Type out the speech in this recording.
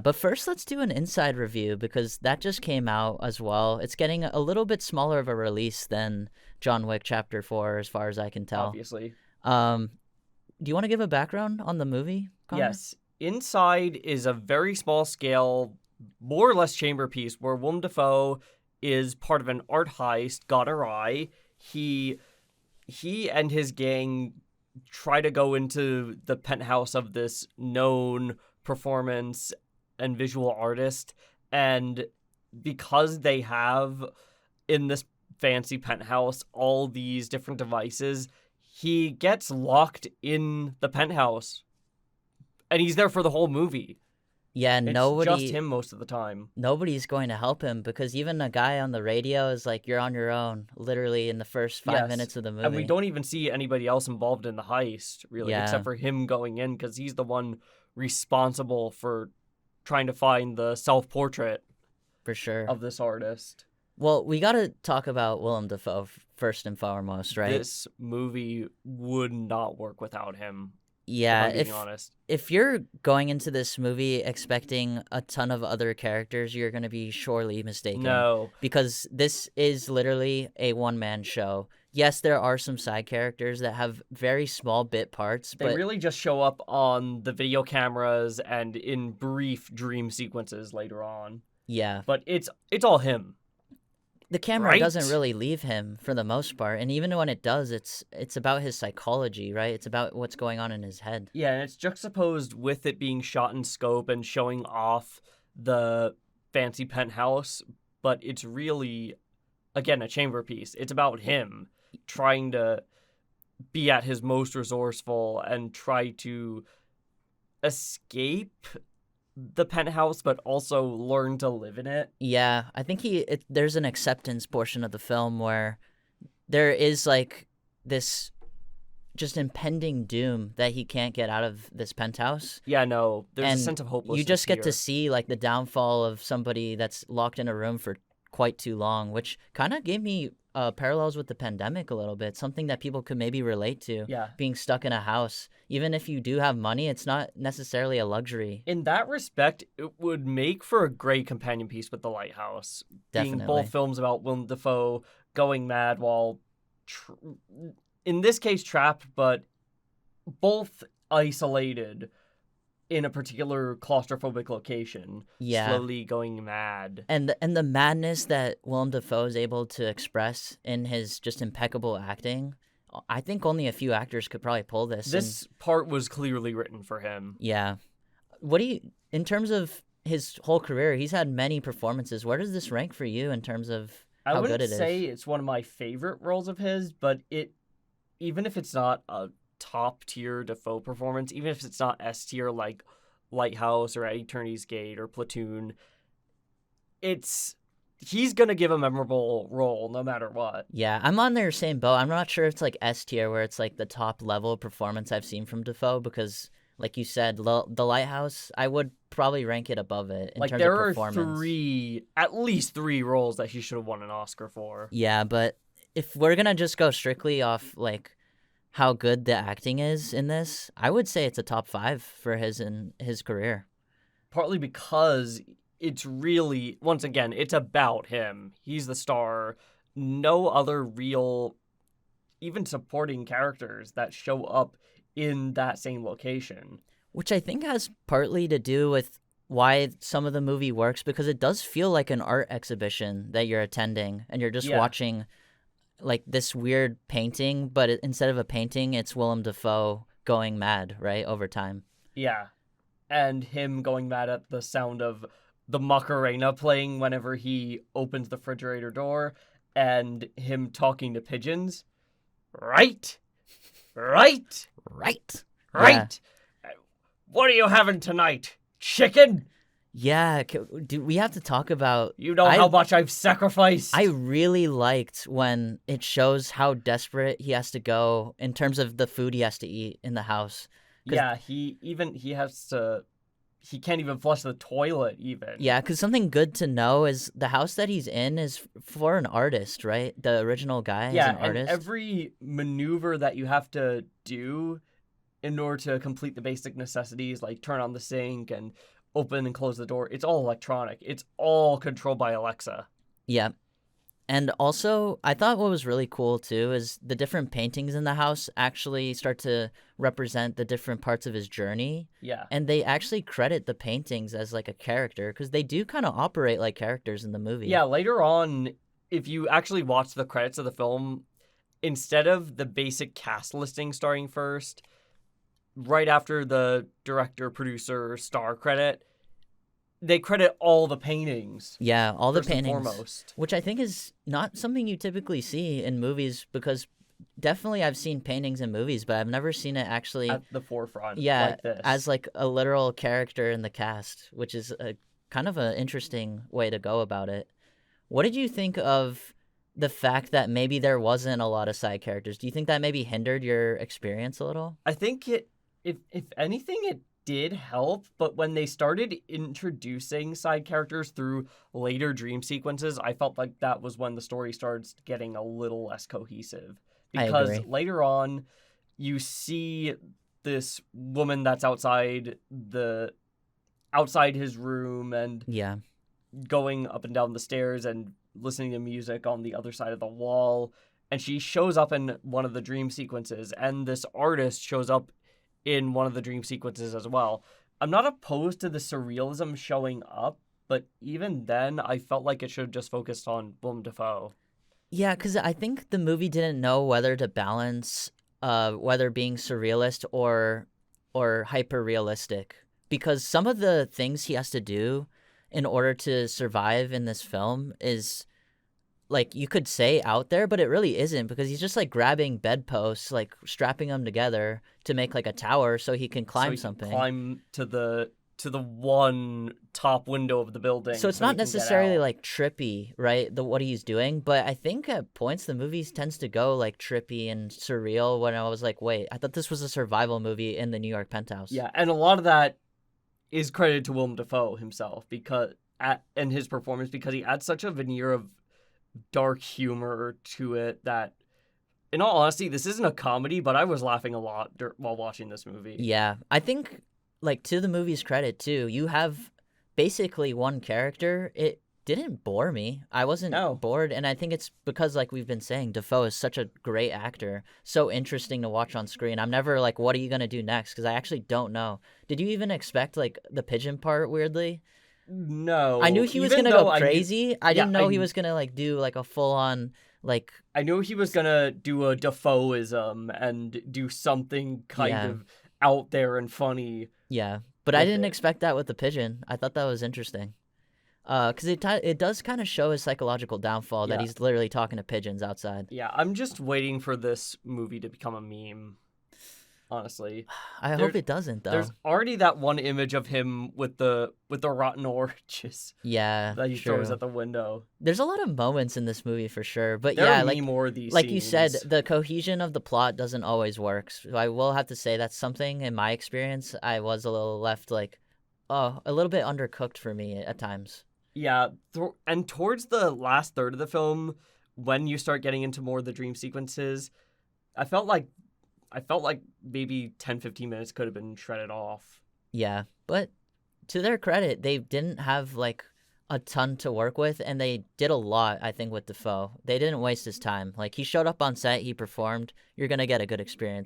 but first let's do an inside review because that just came out as well. It's getting a little bit smaller of a release than John Wick Chapter 4 as far as I can tell. Obviously. Um, do you want to give a background on the movie, Connor? Yes. Inside is a very small scale, more or less chamber piece where Willem Dafoe is part of an art heist gone awry. He and his gang try to go into the penthouse of this known performance and visual artist, and because they have in this fancy penthouse all these different devices, he gets locked in the penthouse and he's there for the whole movie. Yeah, It's just him most of the time. Nobody's going to help him because even a guy on the radio is like, "You're on your own," literally in the first 5 minutes of the movie. And we don't even see anybody else involved in the heist, really, Yeah. except for him going in because he's the one responsible for trying to find the self-portrait For sure. of this artist. Well, we got to talk about Willem Dafoe first and foremost, right? This movie would not work without him. Yeah, if I'm being honest. If you're going into this movie expecting a ton of other characters, you're going to be sorely mistaken. No. Because this is literally a one-man show. Yes, there are some side characters that have very small bit parts, They but really just show up on the video cameras and in brief dream sequences later on. yeah, But it's all him. the camera Right? doesn't really leave him for the most part, and even when it does, it's about his psychology, right? It's about what's going on in his head. Yeah, and it's juxtaposed with it being shot in scope and showing off the fancy penthouse, but it's really, again, a chamber piece. It's about him trying to be at his most resourceful and try to escape the penthouse, but also learn to live in it. Yeah, I think there's an acceptance portion of the film where there is like this just impending doom that he can't get out of this penthouse. Yeah, no, there's And a sense of hopelessness. You just get here. to see like the downfall of somebody that's locked in a room for quite too long, which kind of gave me parallels with the pandemic a little bit, something that people could maybe relate to. Yeah. Being stuck in a house. Even if you do have money, it's not necessarily a luxury. In that respect, it would make for a great companion piece with The Lighthouse. Definitely. Being both films about Willem Dafoe going mad while, in this case, trapped, but both isolated in a particular claustrophobic location, Yeah. slowly going mad. And the madness that Willem Dafoe is able to express in his just impeccable acting, I think only a few actors could probably pull this. This part was clearly written for him. Yeah. What do you, in terms of his whole career, he's had many performances. Where does this rank for you in terms of I how wouldn't good it is? say it's one of my favorite roles of his, but even if it's not a top tier Dafoe performance, even if it's not S tier like Lighthouse or At Eternity's Gate or Platoon, he's gonna give a memorable role no matter what. Yeah, I'm on their same boat. I'm not sure it's like S tier where it's like the top level performance I've seen from Dafoe because, like you said, The Lighthouse, I would probably rank it above it in Like terms there of are performance. at least three roles that he should have won an Oscar for. Yeah, but if we're gonna just go strictly off like how good the acting is in this, I would say it's a top 5 for his career. Partly because it's really, once again, it's about him. He's the star. No other real, even supporting characters that show up in that same location. Which I think has partly to do with why some of the movie works, because it does feel like an art exhibition that you're attending and you're just Yeah. watching like this weird painting, but instead of a painting, it's Willem Dafoe going mad, right, over time. Yeah. And him going mad at the sound of the Macarena playing whenever he opens the refrigerator door, and him talking to pigeons. Right? Right? Right. Right? What are you having tonight? Chicken? Yeah, we have to talk about... You know how much I've sacrificed. I really liked when it shows how desperate he has to go in terms of the food he has to eat in the house. Yeah, he can't even flush the toilet even. Yeah, because something good to know is the house that he's in is for an artist, right? The original guy is an artist. And every maneuver that you have to do in order to complete the basic necessities, like turn on the sink and open and close the door. It's all electronic. It's all controlled by Alexa. Yeah. And also, I thought what was really cool too is the different paintings in the house actually start to represent the different parts of his journey. Yeah. And they actually credit the paintings as like a character because they do kind of operate like characters in the movie. Yeah, later on, if you actually watch the credits of the film, instead of the basic cast listing starting first, right after the director, producer, star credit, they credit all the paintings. Yeah, all the first and paintings, foremost. which I think is not something you typically see in movies because definitely I've seen paintings in movies, but I've never seen it actually, At the forefront, yeah, like this. as like a literal character in the cast, which is a kind of an interesting way to go about it. What did you think of the fact that maybe there wasn't a lot of side characters? Do you think that maybe hindered your experience a little? I think if anything, it did help, but when they started introducing side characters through later dream sequences, I felt like that was when the story starts getting a little less cohesive. I Because agree. later on, you see this woman that's outside his room and Yeah, going up and down the stairs and listening to music on the other side of the wall. And she shows up in one of the dream sequences, and this artist shows up in one of the dream sequences as well. I'm not opposed to the surrealism showing up, but even then, I felt like it should have just focused on Willem Dafoe. yeah, because I think the movie didn't know whether to balance, whether being surrealist or hyper realistic. Because some of the things he has to do in order to survive in this film is like you could say out there, but it really isn't because he's just like grabbing bedposts, like strapping them together to make like a tower so he can So climb he can something. climb to the one top window of the building. So it's he not can get necessarily out. like trippy, right? What he's doing, but I think at points the movie tends to go like trippy and surreal. When I was like, wait, I thought this was a survival movie in the New York penthouse. Yeah, and a lot of that is credited to Willem Dafoe himself and his performance, because he adds such a veneer of dark humor to it that, in all honesty, this isn't a comedy, but I was laughing a lot while watching this movie. Yeah, I think like to the movie's credit too, you have basically one character. It didn't bore me. I wasn't No. bored, and I think it's because like we've been saying, Defoe is such a great actor, so interesting to watch on screen. I'm never like, what are you gonna do next? Because I actually don't know. Did you even expect like the pigeon part? Weirdly, No, I knew he was even gonna go though crazy. I didn't yeah, know he was gonna like do like a full on like I knew he was gonna do a Dafoeism and do something kind Yeah. of out there and funny. yeah. But I With didn't it. expect that with the pigeon. I thought that was interesting. Because it does kind of show his psychological downfall that Yeah. he's literally talking to pigeons outside. Yeah, I'm just waiting for this movie to become a meme. Honestly, I There- hope it doesn't though. there's already that one image of him with the rotten oranges Yeah, that he true. throws at the window. There's a lot of moments in this movie for sure, but There yeah, are like many more of these. you said, scenes. the cohesion of the plot doesn't always work. So I will have to say that's something in my experience I was a little left like, oh, a little bit undercooked for me at times. Yeah, and towards the last third of the film, when you start getting into more of the dream sequences, I felt like maybe 10-15 minutes could have been shredded off. Yeah, but to their credit, they didn't have like a ton to work with, and they did a lot, I think, with Defoe. They didn't waste his time. Like, he showed up on set, he performed. You're gonna get a good experience.